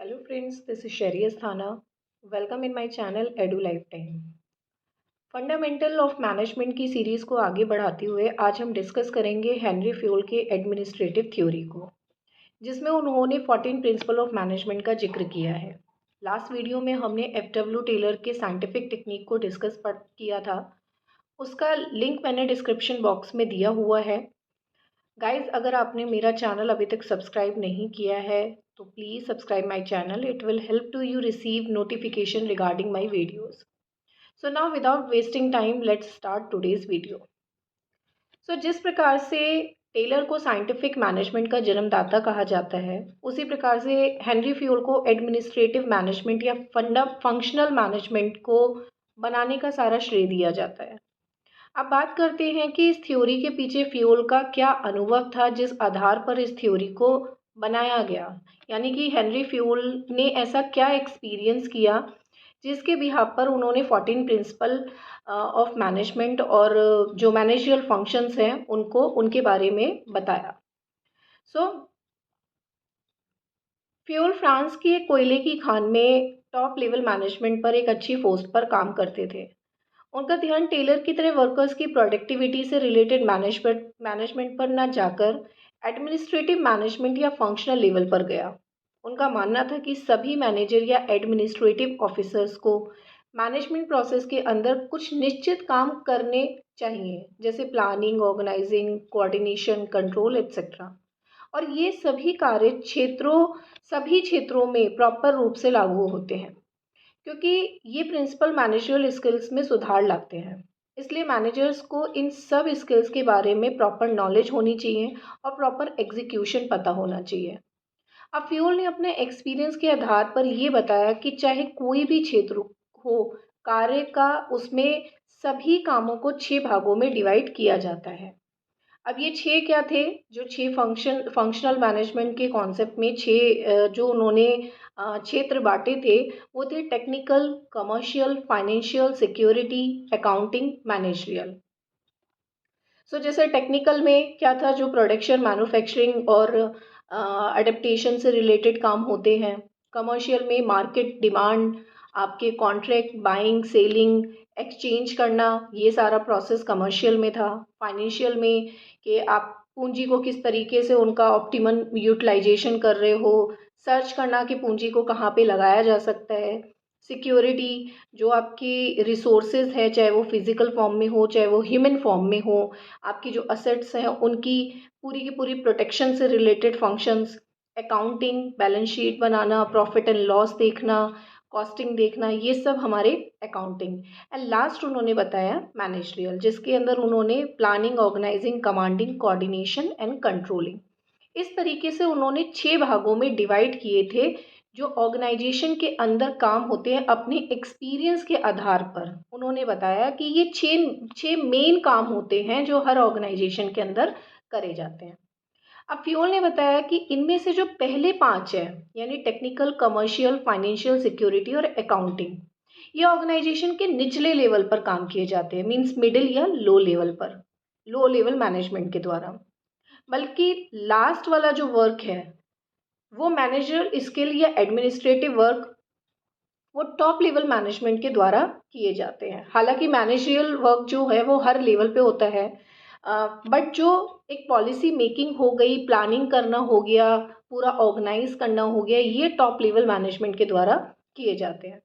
Hello friends, this is Sherry Asthana. Welcome in my channel Edu Lifetime. Fundamental of management की series को आगे बढ़ाते हुए आज हम डिस्कस करेंगे हेनरी फ्यूल के एडमिनिस्ट्रेटिव थ्योरी को, जिसमें उन्होंने 14 प्रिंसिपल ऑफ मैनेजमेंट का जिक्र किया है। लास्ट वीडियो में हमने एफ.डब्ल्यू. टेलर के साइंटिफिक टेक्निक को डिस्कस किया था। उसका लिंक मैंने डिस्क्रिप्शन बॉक्स में दिया हुआ है। गाइज, अगर आपने मेरा चैनल अभी तक सब्सक्राइब नहीं किया है तो please subscribe my channel. It will help to you receive notification regarding my videos. So now without wasting time let's start today's video. सो जिस प्रकार से टेलर को साइंटिफिक मैनेजमेंट का जन्मदाता कहा जाता है, उसी प्रकार से हेनरी फ्यूल को एडमिनिस्ट्रेटिव मैनेजमेंट या फंक्शनल मैनेजमेंट को बनाने का सारा श्रेय दिया जाता है. अब बात करते हैं कि इस थ्योरी के पीछे फ्यूल का क्या अनुभव था, जिस आधार पर इस थ्योरी को बनाया गया. यानी कि हेनरी फ्यूल ने ऐसा क्या एक्सपीरियंस किया जिसके बिहाफ पर उन्होंने 14 प्रिंसिपल ऑफ मैनेजमेंट और जो मैनेजरियल फंक्शंस हैं उनको उनके बारे में बताया. सो फ्यूल फ्रांस के कोयले की खान में टॉप लेवल मैनेजमेंट पर एक अच्छी पोस्ट पर काम करते थे. उनका ध्यान टेलर की तरह वर्कर्स की प्रोडक्टिविटी से रिलेटेड मैनेजमेंट पर न जाकर एडमिनिस्ट्रेटिव मैनेजमेंट या फंक्शनल लेवल पर गया. उनका मानना था कि सभी मैनेजर या एडमिनिस्ट्रेटिव ऑफिसर्स को मैनेजमेंट प्रोसेस के अंदर कुछ निश्चित काम करने चाहिए, जैसे planning, organizing, coordination, control etcetera. और ये सभी क्षेत्रों में प्रॉपर रूप से लागू होते हैं, क्योंकि ये प्रिंसिपल मैनेजरियल स्किल्स में सुधार लाते हैं. इसलिए मैनेजर्स को इन सब स्किल्स के बारे में प्रॉपर नॉलेज होनी चाहिए और प्रॉपर एग्जीक्यूशन पता होना चाहिए. अब फ्यूल ने अपने एक्सपीरियंस के आधार पर ये बताया कि चाहे कोई भी क्षेत्र हो कार्य का, उसमें सभी कामों को 6 भागों में डिवाइड किया जाता है. अब ये 6 क्या थे? जो 6 फंक्शनल मैनेजमेंट के कॉन्सेप्ट में 6 जो उन्होंने क्षेत्र बांटे थे, वो थे technical, commercial, financial, security, accounting, managerial. So जैसे टेक्निकल में क्या था? जो प्रोडक्शन, मैन्युफैक्चरिंग और अडेप्टेशन से रिलेटेड काम होते हैं. कमर्शियल में मार्केट डिमांड, आपके कॉन्ट्रैक्ट, बाइंग, सेलिंग, एक्सचेंज करना, ये सारा प्रोसेस कमर्शियल में था. फाइनेंशियल में कि आप पूंजी को किस तरीके से उनका ऑप्टिमम यूटिलाइजेशन कर रहे हो, सर्च करना कि पूंजी को कहाँ पे लगाया जा सकता है. सिक्योरिटी, जो आपकी रिसोर्सेज है, चाहे वो फिजिकल फॉर्म में हो चाहे वो ह्यूमन फॉर्म में हो, आपकी जो असेट्स हैं उनकी पूरी की पूरी प्रोटेक्शन से related functions. Accounting, balance sheet banana, profit and loss देखना, कॉस्टिंग देखना, ये सब हमारे अकाउंटिंग. एंड लास्ट उन्होंने बताया मैनेजरियल, जिसके अंदर उन्होंने planning, organizing, commanding, coordination and controlling. इस तरीके से उन्होंने 6 भागों में डिवाइड किए थे, जो ऑर्गेनाइजेशन के अंदर काम होते हैं. अपने एक्सपीरियंस के आधार पर उन्होंने बताया कि ये 6 मेन काम होते हैं जो हर ऑर्गेनाइजेशन के अंदर करे जाते हैं. अब फ्यूल ने बताया कि इनमें से जो पहले 5 है, यानी टेक्निकल, कमर्शियल, फाइनेंशियल, सिक्योरिटी और अकाउंटिंग, ये ऑर्गेनाइजेशन के निचले लेवल पर काम किए जाते हैं, मींस मिडिल या लो लेवल पर, लो लेवल मैनेजमेंट के द्वारा. बल्कि लास्ट वाला जो वर्क है, वो मैनेजर स्किल या एडमिनिस्ट्रेटिव वर्क, वो टॉप लेवल मैनेजमेंट के द्वारा किए जाते हैं. हालांकि मैनेजरियल वर्क जो है वो हर लेवल पे होता है, बट जो एक पॉलिसी मेकिंग हो गई, प्लानिंग करना हो गया, पूरा ऑर्गेनाइज करना हो गया, ये टॉप लेवल मैनेजमेंट के द्वारा किए जाते हैं.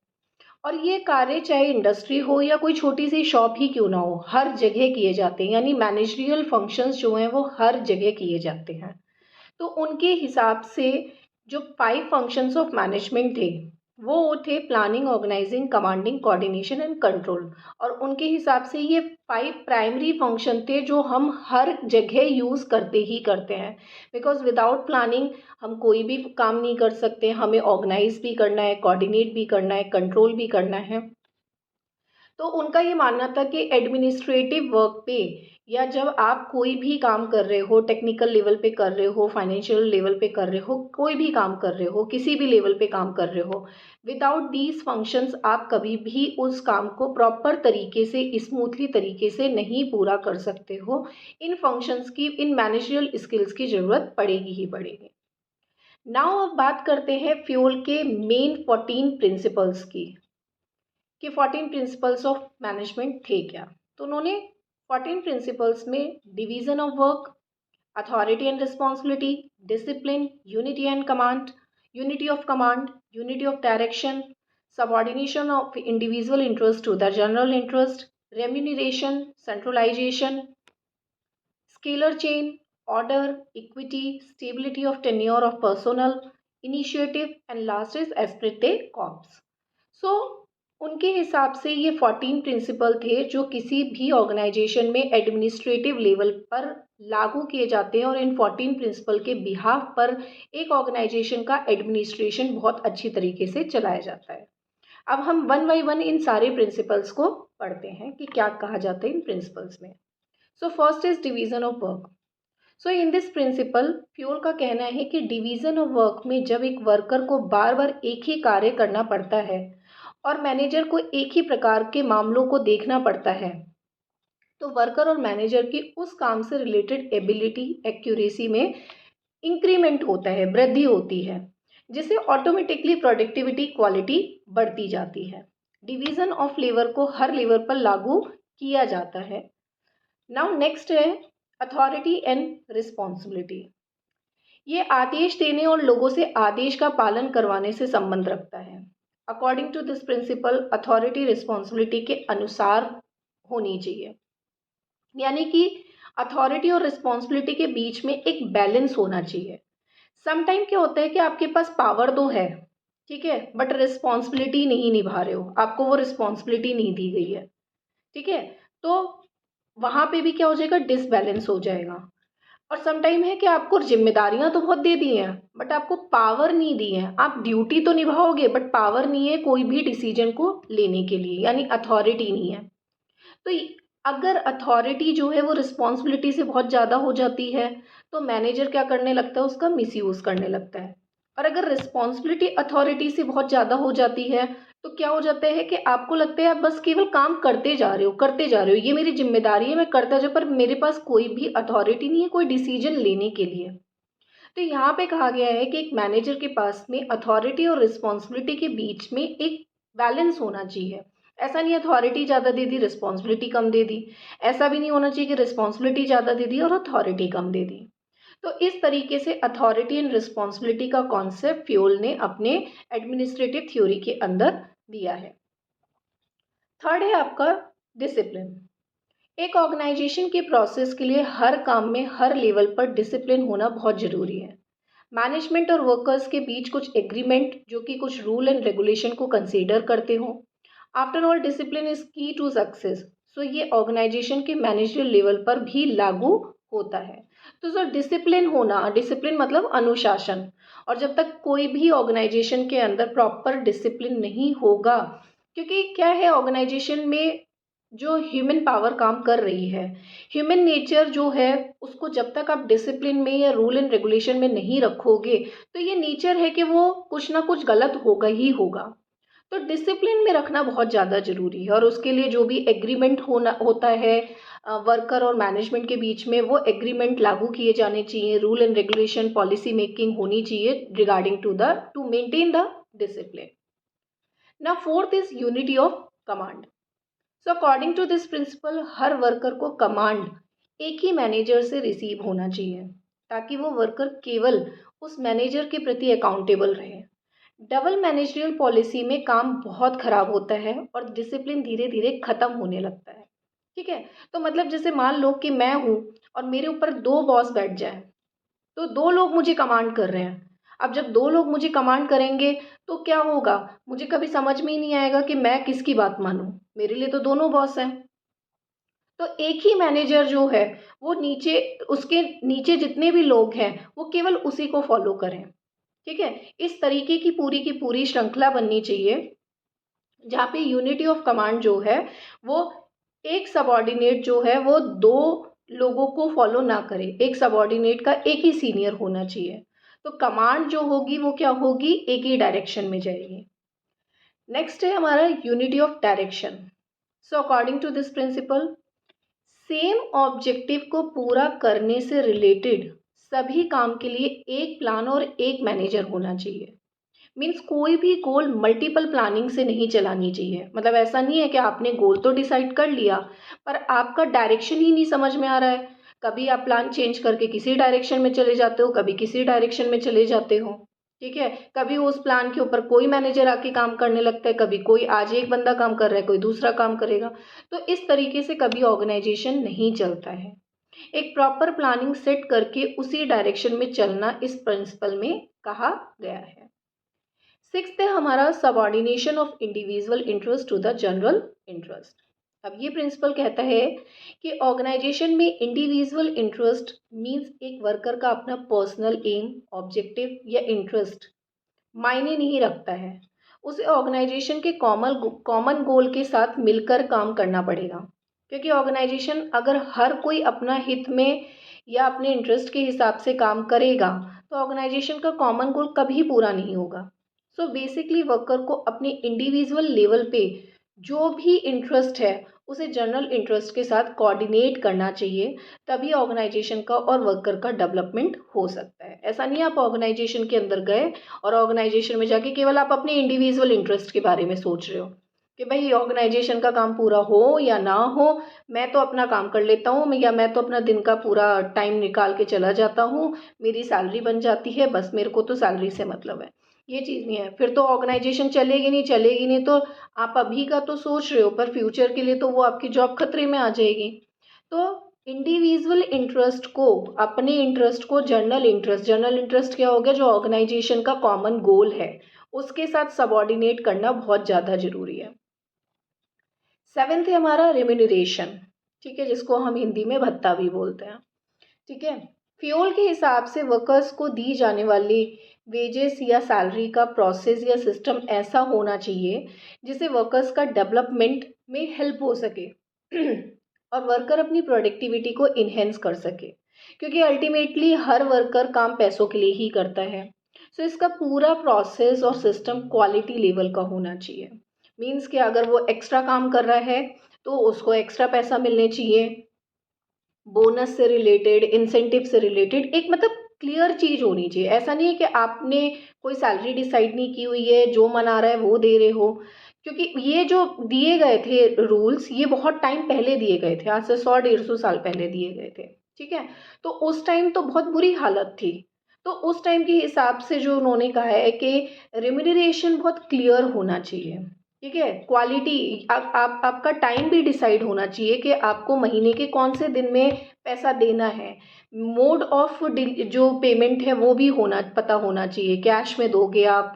और ये कार्य चाहे इंडस्ट्री हो या कोई छोटी सी शॉप ही क्यों ना हो, हर जगह किए जाते हैं. यानी मैनेजरियल फंक्शंस जो हैं वो हर जगह किए जाते हैं. तो उनके हिसाब से जो 5 फंक्शंस ऑफ मैनेजमेंट थे, वो थे planning, organizing, commanding, coordination and control. और उनके हिसाब से ये 5 प्राइमरी फंक्शन थे जो हम हर जगह यूज़ करते ही करते हैं. बिकॉज विदाउट प्लानिंग हम कोई भी काम नहीं कर सकते. हमें ऑर्गेनाइज भी करना है, कोऑर्डिनेट भी करना है, कंट्रोल भी करना है. तो उनका ये मानना था कि एडमिनिस्ट्रेटिव वर्क पे, या जब आप कोई भी काम कर रहे हो, टेक्निकल लेवल पे कर रहे हो, फाइनेंशियल लेवल पे कर रहे हो, कोई भी काम कर रहे हो, किसी भी लेवल पे काम कर रहे हो, विदाउट दीज फंक्शंस आप कभी भी उस काम को प्रॉपर तरीके से, स्मूथली तरीके से नहीं पूरा कर सकते हो. इन फंक्शंस की, इन मैनेजरियल स्किल्स की ज़रूरत पड़ेगी ही पड़ेगी. नाउ अब बात करते हैं फ्यूल के मेन 14 प्रिंसिपल्स की, कि 14 प्रिंसिपल्स ऑफ मैनेजमेंट थे क्या। तो उन्होंने 14 प्रिंसिपल्स में division of work, authority and responsibility, discipline, unity and command, unity of command, unity of direction, subordination of individual interest to the general interest, remuneration, centralization, scalar chain, order, equity, stability of tenure of personnel, initiative and last is esprit de corps. So उनके हिसाब से ये 14 principal थे जो किसी भी organisation में administrative level पर लागू किए जाते हैं, और इन 14 प्रिंसिपल के बिहाफ पर एक ऑर्गेनाइजेशन का एडमिनिस्ट्रेशन बहुत अच्छी तरीके से चलाया जाता है। अब हम वन बाई वन इन सारे प्रिंसिपल्स को पढ़ते हैं कि क्या कहा जाता है इन प्रिंसिपल्स में। So first is division of work. So in this principle fuel का कहना है कि डिवीजन ऑफ वर्क में जब एक वर्कर को बार बार एक ही कार्य करना पड़ता है और मैनेजर को एक ही प्रकार के मामलों को देखना पड़ता है, तो वर्कर और मैनेजर की उस काम से रिलेटेड एबिलिटी, एक्यूरेसी में इंक्रीमेंट होता है, वृद्धि होती है, जिससे ऑटोमेटिकली प्रोडक्टिविटी, क्वालिटी बढ़ती जाती है। डिवीजन ऑफ लेबर को हर लेवल पर लागू किया जाता है। नाउ नेक्स्ट है अथॉरिटी एंड रिस्पॉन्सिबिलिटी। ये आदेश देने और लोगों से आदेश का पालन करवाने से संबंध रखता है। According to this principle authority responsibility के अनुसार होनी चाहिए, यानी कि अथॉरिटी और रिस्पॉन्सिबिलिटी के बीच में एक बैलेंस होना चाहिए। समटाइम क्या होता है कि आपके पास पावर तो है, ठीक है, बट रिस्पॉन्सिबिलिटी नहीं निभा रहे हो, आपको वो रिस्पॉन्सिबिलिटी नहीं दी गई है, ठीक है, तो वहाँ पे भी क्या हो जाएगा, डिसबैलेंस हो जाएगा। और सम टाइम है कि आपको जिम्मेदारियां तो बहुत दे दी हैं बट आपको पावर नहीं दी है। आप ड्यूटी तो निभाओगे बट पावर नहीं है कोई भी डिसीजन को लेने के लिए, यानी अथॉरिटी नहीं है। तो अगर अथॉरिटी जो है वो रिस्पॉन्सिबिलिटी से बहुत ज़्यादा हो जाती है तो मैनेजर क्या करने लगता है, उसका मिसयूज़ करने लगता है। और अगर रिस्पॉन्सिबिलिटी अथॉरिटी से बहुत ज़्यादा हो जाती है तो क्या हो जाता है कि आपको लगता है आप बस केवल काम करते जा रहे हो, करते जा रहे हो, ये मेरी जिम्मेदारी है, मैं करता जा, पर मेरे पास कोई भी अथॉरिटी नहीं है कोई डिसीजन लेने के लिए। तो यहाँ पे कहा गया है कि एक मैनेजर के पास में अथॉरिटी और रिस्पॉन्सिबिलिटी के बीच में एक बैलेंस होना चाहिए। ऐसा नहीं अथॉरिटी ज़्यादा दे दी रिस्पॉन्सिबिलिटी कम दे दी, ऐसा भी नहीं होना चाहिए कि रिस्पॉन्सिबिलिटी ज़्यादा दे दी और अथॉरिटी कम दे दी। तो इस तरीके से अथॉरिटी एंड रिस्पॉन्सिबिलिटी का कॉन्सेप्ट फ्यूल ने अपने एडमिनिस्ट्रेटिव थ्योरी के अंदर दिया है। थर्ड है आपका डिसिप्लिन। एक ऑर्गेनाइजेशन के प्रोसेस के लिए हर काम में हर लेवल पर डिसिप्लिन होना बहुत ज़रूरी है। मैनेजमेंट और वर्कर्स के बीच कुछ एग्रीमेंट जो कि कुछ रूल एंड रेगुलेशन को कंसीडर करते हो। आफ्टर ऑल डिसिप्लिन इज की टू सक्सेस, सो ये ऑर्गेनाइजेशन के मैनेजरियल लेवल पर भी लागू होता है। तो सर डिसिप्लिन होना, डिसिप्लिन मतलब अनुशासन, और जब तक कोई भी ऑर्गेनाइजेशन के अंदर प्रॉपर डिसिप्लिन नहीं होगा, क्योंकि क्या है ऑर्गेनाइजेशन में जो ह्यूमन पावर काम कर रही है, ह्यूमन नेचर जो है उसको जब तक आप डिसिप्लिन में या रूल एंड रेगुलेशन में नहीं रखोगे तो ये नेचर है कि वो कुछ ना कुछ गलत होगा ही होगा। तो डिसिप्लिन में रखना बहुत ज़्यादा ज़रूरी है, और उसके लिए जो भी एग्रीमेंट होता है वर्कर और मैनेजमेंट के बीच में, वो एग्रीमेंट लागू किए जाने चाहिए, rule and regulation policy making होनी चाहिए regarding to maintain the discipline. ना fourth is unity of command. So according to this principle हर वर्कर को कमांड एक ही मैनेजर से रिसीव होना चाहिए ताकि वो वर्कर केवल उस मैनेजर के प्रति अकाउंटेबल रहे। डबल मैनेजरियल पॉलिसी में काम बहुत खराब होता है और डिसिप्लिन धीरे धीरे खत्म होने लगता है, ठीक है। तो मतलब जैसे मान लो कि मैं हूँ और मेरे ऊपर दो बॉस बैठ जाए, तो दो लोग मुझे कमांड कर रहे हैं। अब जब दो लोग मुझे कमांड करेंगे तो क्या होगा, मुझे कभी समझ में ही नहीं आएगा कि मैं किसकी बात मानूं, मेरे लिए तो दोनों बॉस हैं। तो एक ही मैनेजर जो है वो नीचे, उसके नीचे जितने भी लोग हैं वो केवल उसी को फॉलो करें, ठीक है। इस तरीके की पूरी श्रृंखला बननी चाहिए जहाँ पे यूनिटी ऑफ कमांड जो है वो एक सबऑर्डिनेट जो है वो दो लोगों को फॉलो ना करे, एक सबऑर्डिनेट का एक ही सीनियर होना चाहिए। तो कमांड जो होगी वो क्या होगी, एक ही डायरेक्शन में जाएगी। नेक्स्ट है हमारा unity of direction. So according to this principle same objective को पूरा करने से रिलेटेड सभी काम के लिए एक प्लान और एक मैनेजर होना चाहिए। मीन्स कोई भी गोल मल्टीपल प्लानिंग से नहीं चलानी चाहिए। मतलब ऐसा नहीं है कि आपने गोल तो डिसाइड कर लिया पर आपका डायरेक्शन ही नहीं समझ में आ रहा है। कभी आप प्लान चेंज करके किसी डायरेक्शन में चले जाते हो, कभी किसी डायरेक्शन में चले जाते हो। ठीक है, कभी उस प्लान के ऊपर कोई मैनेजर आके काम करने लगता है, कभी कोई, आज एक बंदा काम कर रहा है कोई दूसरा काम करेगा। तो इस तरीके से कभी ऑर्गेनाइजेशन नहीं चलता है। एक प्रॉपर प्लानिंग सेट करके उसी डायरेक्शन में चलना इस प्रिंसिपल में कहा गया है। सिक्स्थ है हमारा subordination of individual interest to the general interest. अब ये प्रिंसिपल कहता है कि ऑर्गेनाइजेशन में इंडिविजुअल इंटरेस्ट मींस एक वर्कर का अपना पर्सनल एम, ऑब्जेक्टिव या इंटरेस्ट मायने नहीं रखता है। उसे ऑर्गेनाइजेशन के कॉमन गोल के साथ मिलकर काम करना पड़ेगा। क्योंकि ऑर्गेनाइजेशन अगर हर कोई अपना हित में या अपने इंटरेस्ट के हिसाब से काम करेगा तो ऑर्गेनाइजेशन का कॉमन गोल कभी पूरा नहीं होगा। सो बेसिकली वर्कर को अपने इंडिविजुअल लेवल पे जो भी इंटरेस्ट है उसे जनरल इंटरेस्ट के साथ कोऑर्डिनेट करना चाहिए, तभी ऑर्गेनाइजेशन का और वर्कर का डेवलपमेंट हो सकता है। ऐसा नहीं आप ऑर्गेनाइजेशन के अंदर गए और ऑर्गेनाइजेशन में जाके केवल आप अपने इंडिविजुअल इंटरेस्ट के बारे में सोच रहे हो कि भाई ऑर्गेनाइजेशन का काम पूरा हो या ना हो, मैं तो अपना काम कर लेता हूँ, या मैं तो अपना दिन का पूरा टाइम निकाल के चला जाता हूँ, मेरी सैलरी बन जाती है, बस मेरे को तो सैलरी से मतलब है। ये चीज़ नहीं है, फिर तो ऑर्गेनाइजेशन चलेगी नहीं तो आप अभी का तो सोच रहे हो पर फ्यूचर के लिए तो वो आपकी जॉब खतरे में आ जाएगी। तो इंडिविजुअल इंटरेस्ट को, अपने इंटरेस्ट को जनरल इंटरेस्ट क्या हो गया, जो ऑर्गेनाइजेशन का कॉमन गोल है उसके साथ सबऑर्डिनेट करना बहुत ज़्यादा जरूरी है। सेवेंथ है हमारा रेम्यूनरेशन। ठीक है, जिसको हम हिंदी में भत्ता भी बोलते हैं। ठीक है, फ्यूल के हिसाब से वर्कर्स को दी जाने वाली वेजेस या सैलरी का प्रोसेस या सिस्टम ऐसा होना चाहिए जिससे वर्कर्स का डेवलपमेंट में हेल्प हो सके और वर्कर अपनी प्रोडक्टिविटी को इन्हेंस कर सके। क्योंकि अल्टीमेटली हर वर्कर काम पैसों के लिए ही करता है। सो इसका पूरा प्रोसेस और सिस्टम क्वालिटी लेवल का होना चाहिए। मीन्स कि अगर वो एक्स्ट्रा काम कर रहा है तो उसको एक्स्ट्रा पैसा मिलने चाहिए, बोनस से रिलेटेड, इंसेंटिव से रिलेटेड, एक मतलब क्लियर चीज़ होनी चाहिए। ऐसा नहीं है कि आपने कोई सैलरी डिसाइड नहीं की हुई है, जो मन आ रहा है वो दे रहे हो। क्योंकि ये जो दिए गए थे रूल्स, ये बहुत टाइम पहले दिए गए थे, आज से 100-150 साल पहले दिए गए थे। ठीक है, तो उस टाइम तो बहुत बुरी हालत थी। तो उस टाइम के हिसाब से जो उन्होंने कहा है कि रेम्यूनरेशन बहुत क्लियर होना चाहिए। ठीक है, क्वालिटी, आप आपका टाइम भी डिसाइड होना चाहिए कि आपको महीने के कौन से दिन में पैसा देना है। मोड ऑफ जो पेमेंट है वो भी होना पता होना चाहिए, कैश में दोगे आप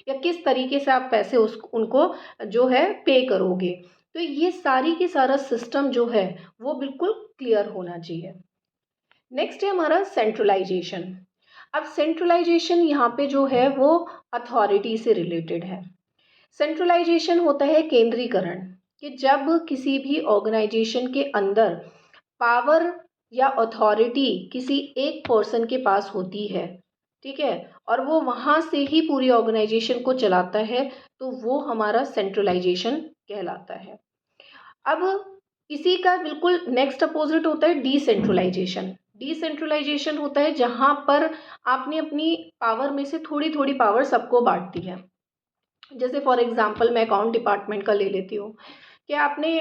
या किस तरीके से आप पैसे उस उनको जो है पे करोगे। तो ये सारी की सारा सिस्टम जो है वो बिल्कुल क्लियर होना चाहिए। नेक्स्ट है हमारा सेंट्रलाइजेशन। अब सेंट्रलाइजेशन यहाँ पे जो है वो अथॉरिटी से रिलेटेड है। सेंट्रलाइजेशन होता है केंद्रीकरण, कि जब किसी भी ऑर्गेनाइजेशन के अंदर पावर या अथॉरिटी किसी एक पर्सन के पास होती है, ठीक है, और वो वहाँ से ही पूरी ऑर्गेनाइजेशन को चलाता है, तो वो हमारा सेंट्रलाइजेशन कहलाता है। अब इसी का बिल्कुल नेक्स्ट अपोजिट होता है डिसेंट्रलाइजेशन। डिसेंट्रलाइजेशन होता है जहाँ पर आपने अपनी पावर में से थोड़ी थोड़ी पावर सबको बांट दी है। जैसे फॉर एग्जांपल मैं अकाउंट डिपार्टमेंट का ले लेती हूँ कि आपने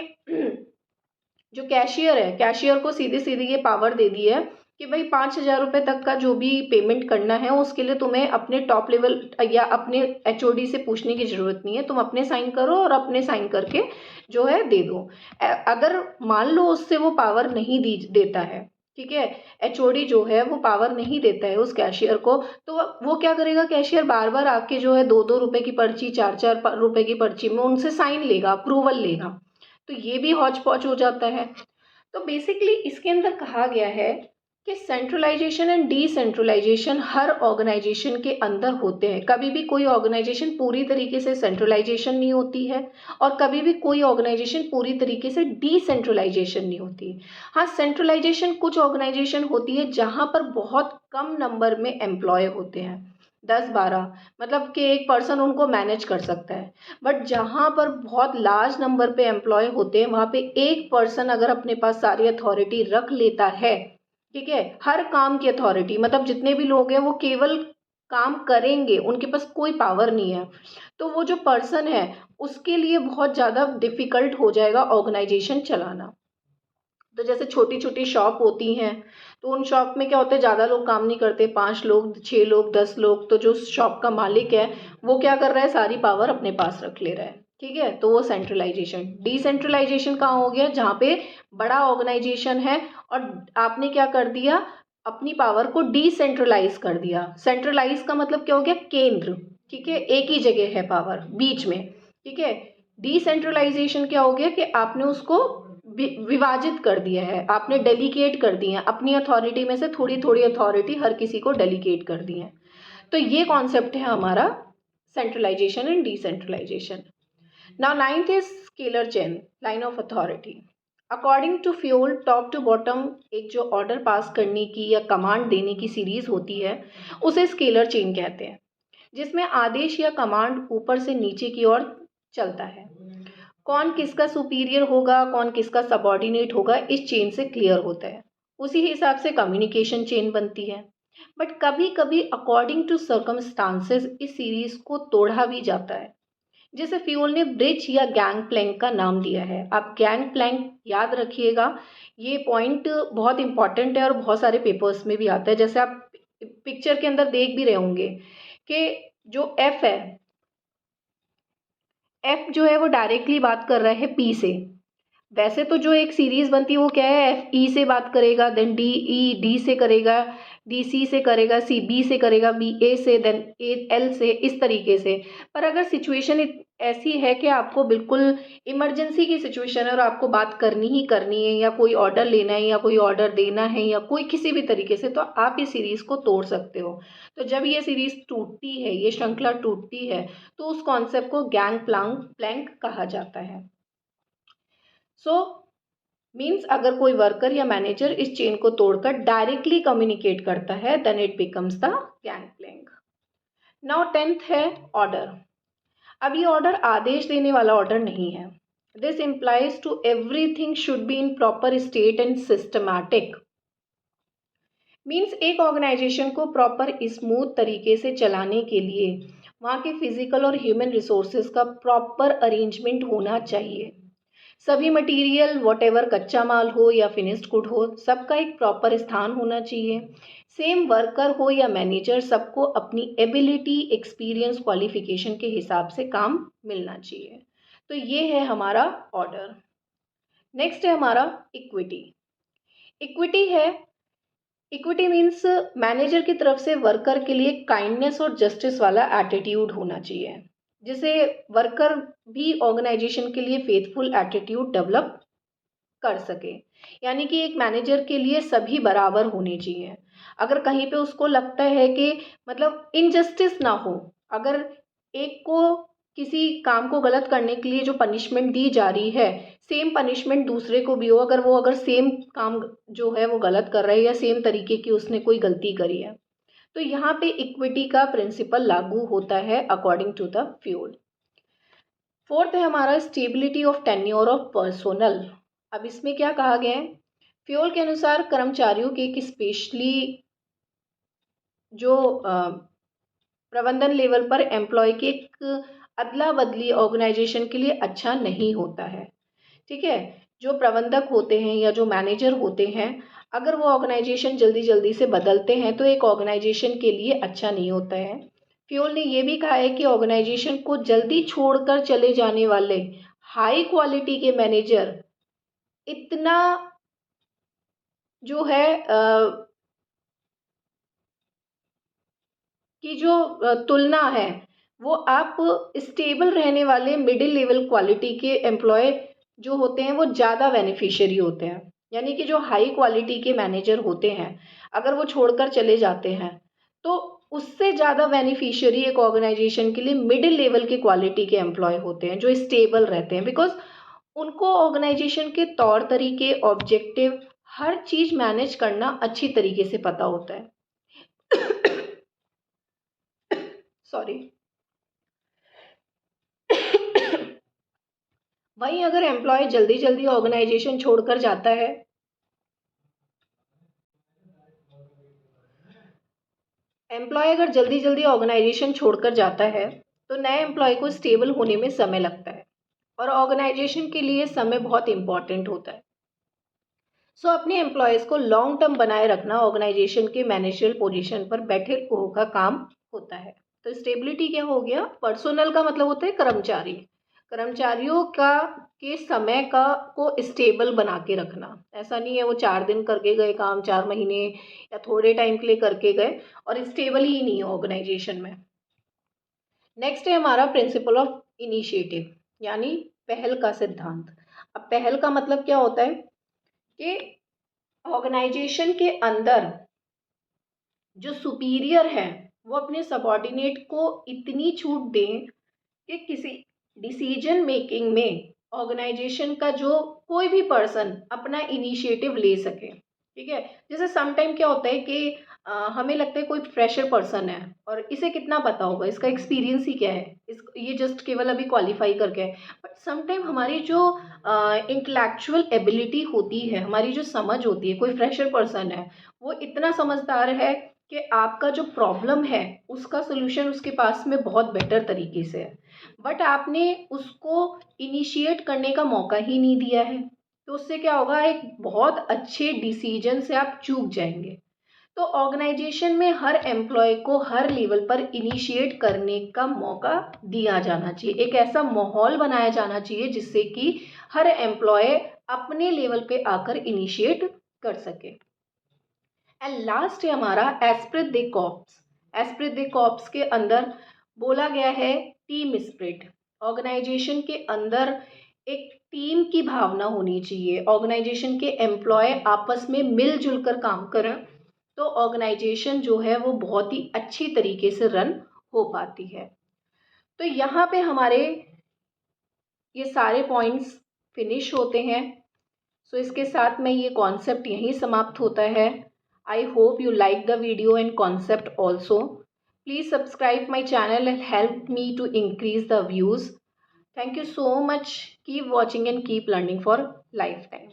जो कैशियर है, कैशियर को सीधी सीधी ये पावर दे दी है कि भाई 5,000 रुपये तक का जो भी पेमेंट करना है उसके लिए तुम्हें अपने टॉप लेवल या अपने एचओडी से पूछने की ज़रूरत नहीं है, तुम अपने साइन करो और अपने साइन करके जो है दे दो। अगर मान लो उससे वो पावर नहीं दी देता है, ठीक है, एचओडी जो है वो पावर नहीं देता है उस कैशियर को, तो वो क्या करेगा, कैशियर बार बार आके जो है 2-2 रुपए की पर्ची, 4-4 रुपए की पर्ची में उनसे साइन लेगा, अप्रूवल लेगा, तो ये भी हौच पौच हो जाता है। तो बेसिकली इसके अंदर कहा गया है कि सेंट्रलाइजेशन एंड डिसेंट्रलाइजेशन हर ऑर्गेनाइजेशन के अंदर होते हैं। कभी भी कोई ऑर्गेनाइजेशन पूरी तरीके से सेंट्रलाइजेशन नहीं होती है और कभी भी कोई ऑर्गेनाइजेशन पूरी तरीके से डिसेंट्रलाइजेशन नहीं होती। हाँ, सेंट्रलाइजेशन कुछ ऑर्गेनाइजेशन होती है जहाँ पर बहुत कम नंबर में एम्प्लॉय होते हैं, 10-12, मतलब कि एक पर्सन उनको मैनेज कर सकता है। बट जहाँ पर बहुत लार्ज नंबर पे एम्प्लॉय होते हैं वहाँ पे एक पर्सन अगर अपने पास सारी अथॉरिटी रख लेता है ठीक है। हर काम की अथॉरिटी, मतलब जितने भी लोग हैं वो केवल काम करेंगे, उनके पास कोई पावर नहीं है। तो वो जो पर्सन है उसके लिए बहुत ज़्यादा डिफ़िकल्ट हो जाएगा ऑर्गेनाइजेशन चलाना। तो जैसे छोटी छोटी शॉप होती हैं, तो उन शॉप में क्या होता है, ज़्यादा लोग काम नहीं करते, 5 लोग, 6 लोग, 10 लोग। तो जो शॉप का मालिक है वो क्या कर रहा है, सारी पावर अपने पास रख ले रहा है। ठीक है, तो वो सेंट्रलाइजेशन। डिसेंट्रलाइजेशन कहाँ हो गया, जहाँ पे बड़ा ऑर्गेनाइजेशन है और आपने क्या कर दिया, अपनी पावर को डिसेंट्रलाइज कर दिया। सेंट्रलाइज का मतलब क्या हो गया, केंद्र। ठीक है, एक ही जगह है पावर बीच में। ठीक है। डिसेंट्रलाइजेशन क्या हो गया कि आपने उसको विभाजित कर दिया है, आपने डेलीगेट कर दी है, अपनी अथॉरिटी में से थोड़ी थोड़ी अथॉरिटी हर किसी को डेलीगेट कर दी है। तो ये कॉन्सेप्ट है हमारा centralisation and decentralisation. Now ninth is scalar chain, line of authority. According to Fayol, top to bottom एक जो ऑर्डर पास करने की या कमांड देने की सीरीज होती है उसे स्केलर चेन कहते हैं, जिसमें आदेश या कमांड ऊपर से नीचे की ओर चलता है। कौन किसका सुपीरियर होगा, कौन किसका सबॉर्डिनेट होगा, इस चेन से क्लियर होता है। उसी हिसाब से कम्युनिकेशन चेन बनती है। बट कभी कभी अकॉर्डिंग टू सर्कमस्टांसेस इस सीरीज को तोड़ा भी जाता है, जिसे फ्यूल ने ब्रिज या गैंग प्लैंक का नाम दिया है। आप गैंग प्लैंक याद रखिएगा, ये पॉइंट बहुत इंपॉर्टेंट है और बहुत सारे पेपर्स में भी आता है। जैसे आप पिक्चर के अंदर देख भी रहे होंगे कि जो एफ है, एफ जो है वो डायरेक्टली बात कर रहा है पी से। वैसे तो जो एक सीरीज बनती है वो क्या है, एफ ई से बात करेगा, देन डी ई डी से करेगा, डी सी से करेगा, सी बी से करेगा, बी ए से, देन ए एल से, इस तरीके से। पर अगर सिचुएशन ऐसी है कि आपको बिल्कुल इमरजेंसी की सिचुएशन है और आपको बात करनी ही करनी है, या कोई ऑर्डर लेना है, या कोई ऑर्डर देना है, या कोई किसी भी तरीके से, तो आप इस सीरीज को तोड़ सकते हो। तो जब ये सीरीज टूटती है, ये श्रृंखला टूटती है, तो उस कॉन्सेप्ट को गैंग प्लैंक कहा जाता है। सो मीन्स अगर कोई वर्कर या मैनेजर इस चेन को तोड़कर डायरेक्टली कम्युनिकेट करता है, then it becomes the gangplank. Now tenth है ऑर्डर। अब ये ऑर्डर आदेश देने वाला ऑर्डर नहीं है। This implies to everything should be in proper state and systematic. Means एक ऑर्गेनाइजेशन को प्रॉपर स्मूथ तरीके से चलाने के लिए वहाँ के फिजिकल और ह्यूमन रिसोर्सेज का प्रॉपर अरेंजमेंट होना चाहिए। सभी मटेरियल, वॉटेवर कच्चा माल हो या फिनिश्ड गुड हो, सबका एक प्रॉपर स्थान होना चाहिए। सेम वर्कर हो या मैनेजर, सबको अपनी एबिलिटी, एक्सपीरियंस, क्वालिफिकेशन के हिसाब से काम मिलना चाहिए। तो ये है हमारा ऑर्डर। नेक्स्ट है हमारा इक्विटी। इक्विटी है, इक्विटी मीन्स मैनेजर की तरफ से वर्कर के लिए काइंडनेस और जस्टिस वाला एटीट्यूड होना चाहिए, जिसे वर्कर भी ऑर्गेनाइजेशन के लिए फेथफुल एटीट्यूड डेवलप कर सके। यानी कि एक मैनेजर के लिए सभी बराबर होने चाहिए। अगर कहीं पे उसको लगता है कि मतलब इनजस्टिस ना हो, अगर एक को किसी काम को गलत करने के लिए जो पनिशमेंट दी जा रही है, सेम पनिशमेंट दूसरे को भी हो, अगर सेम काम जो है वो गलत कर रहा है या सेम तरीके की उसने कोई गलती करी है, तो यहाँ पे इक्विटी का प्रिंसिपल लागू होता है according to the Fayol. Fourth है हमारा stability of tenure of personnel. अब इसमें क्या कहा गया है, फ्यूल के अनुसार कर्मचारियों के एक स्पेशली जो प्रबंधन लेवल पर एम्प्लॉय की एक अदला बदली ऑर्गेनाइजेशन के लिए अच्छा नहीं होता है। ठीक है, जो प्रबंधक होते हैं या जो मैनेजर होते हैं, अगर वो ऑर्गेनाइजेशन जल्दी जल्दी से बदलते हैं तो एक ऑर्गेनाइजेशन के लिए अच्छा नहीं होता है। फ्यूल ने ये भी कहा है कि ऑर्गेनाइजेशन को जल्दी छोड़कर चले जाने वाले हाई क्वालिटी के मैनेजर इतना जो है की जो तुलना है, वो आप स्टेबल रहने वाले मिडिल लेवल क्वालिटी के एम्प्लॉय जो होते हैं वो ज़्यादा बेनिफिशियरी होते हैं। यानी कि जो हाई क्वालिटी के मैनेजर होते हैं, अगर वो छोड़कर चले जाते हैं, तो उससे ज़्यादा बेनिफिशियरी एक ऑर्गेनाइजेशन के लिए मिडिल लेवल के क्वालिटी के एम्प्लॉय होते हैं जो स्टेबल रहते हैं, बिकॉज उनको ऑर्गेनाइजेशन के तौर तरीके, ऑब्जेक्टिव, हर चीज़ मैनेज करना अच्छी तरीके से पता होता है। सॉरी। वहीं अगर एम्प्लॉय जल्दी जल्दी ऑर्गेनाइजेशन छोड़कर जाता है एम्प्लॉय अगर जल्दी जल्दी ऑर्गेनाइजेशन छोड़कर जाता है तो नए एम्प्लॉय को स्टेबल होने में समय लगता है और ऑर्गेनाइजेशन के लिए समय बहुत इंपॉर्टेंट होता है। सो अपने एम्प्लॉयज़ को लॉन्ग टर्म बनाए रखना ऑर्गेनाइजेशन के मैनेजरियल पोजीशन पर बैठे लोगों का काम होता है। तो स्टेबिलिटी क्या हो गया? पर्सोनल का मतलब होता है कर्मचारी, कर्मचारियों का के समय का को स्टेबल बना के रखना। ऐसा नहीं है वो 4 दिन करके गए काम, 4 महीने या थोड़े टाइम के लिए करके गए और स्टेबल ही नहीं है ऑर्गेनाइजेशन में। नेक्स्ट है हमारा प्रिंसिपल ऑफ इनिशिएटिव, यानी पहल का सिद्धांत। अब पहल का मतलब क्या होता है कि ऑर्गेनाइजेशन के अंदर जो सुपीरियर है वो अपने सबॉर्डिनेट को इतनी छूट दें कि किसी डिसीजन मेकिंग में ऑर्गेनाइजेशन का जो कोई भी पर्सन अपना इनिशिएटिव ले सके। ठीक है, जैसे सम टाइम क्या होता है कि हमें लगता है कोई फ्रेशर पर्सन है और इसे कितना पता होगा, इसका एक्सपीरियंस ही क्या है, ये जस्ट केवल अभी क्वालिफाई करके है। बट सम टाइम हमारी जो इंटेलेक्चुअल एबिलिटी होती है, हमारी जो समझ होती है, कोई फ्रेशर पर्सन है वो इतना समझदार है कि आपका जो प्रॉब्लम है उसका सोल्यूशन उसके पास में बहुत बेटर तरीके से है, बट आपने उसको इनिशिएट करने का मौका ही नहीं दिया है। तो उससे क्या होगा, एक बहुत अच्छे डिसीजन से आप चूक जाएंगे। तो ऑर्गेनाइजेशन में हर एम्प्लॉय को हर लेवल पर इनिशिएट करने का मौका दिया जाना चाहिए, एक ऐसा माहौल बनाया जाना चाहिए जिससे कि हर एम्प्लॉय अपने लेवल पे आकर इनिशिएट कर सके। एंड लास्ट है हमारा एस्प्रिट दे कॉर्प्स। एस्प्रिट दे कॉर्प्स के अंदर बोला गया है टीम स्पिरिट। ऑर्गेनाइजेशन के अंदर एक टीम की भावना होनी चाहिए, ऑर्गेनाइजेशन के एम्प्लॉय आपस में मिलजुल कर काम करें तो ऑर्गेनाइजेशन जो है वो बहुत ही अच्छी तरीके से रन हो पाती है। तो यहाँ पे हमारे ये सारे पॉइंट्स फिनिश होते हैं। सो इसके साथ में ये कॉन्सेप्ट यहीं समाप्त होता है। I hope you like the video and concept also. Please subscribe my channel and help me to increase the views. Thank you so much. Keep watching and keep learning for lifetime.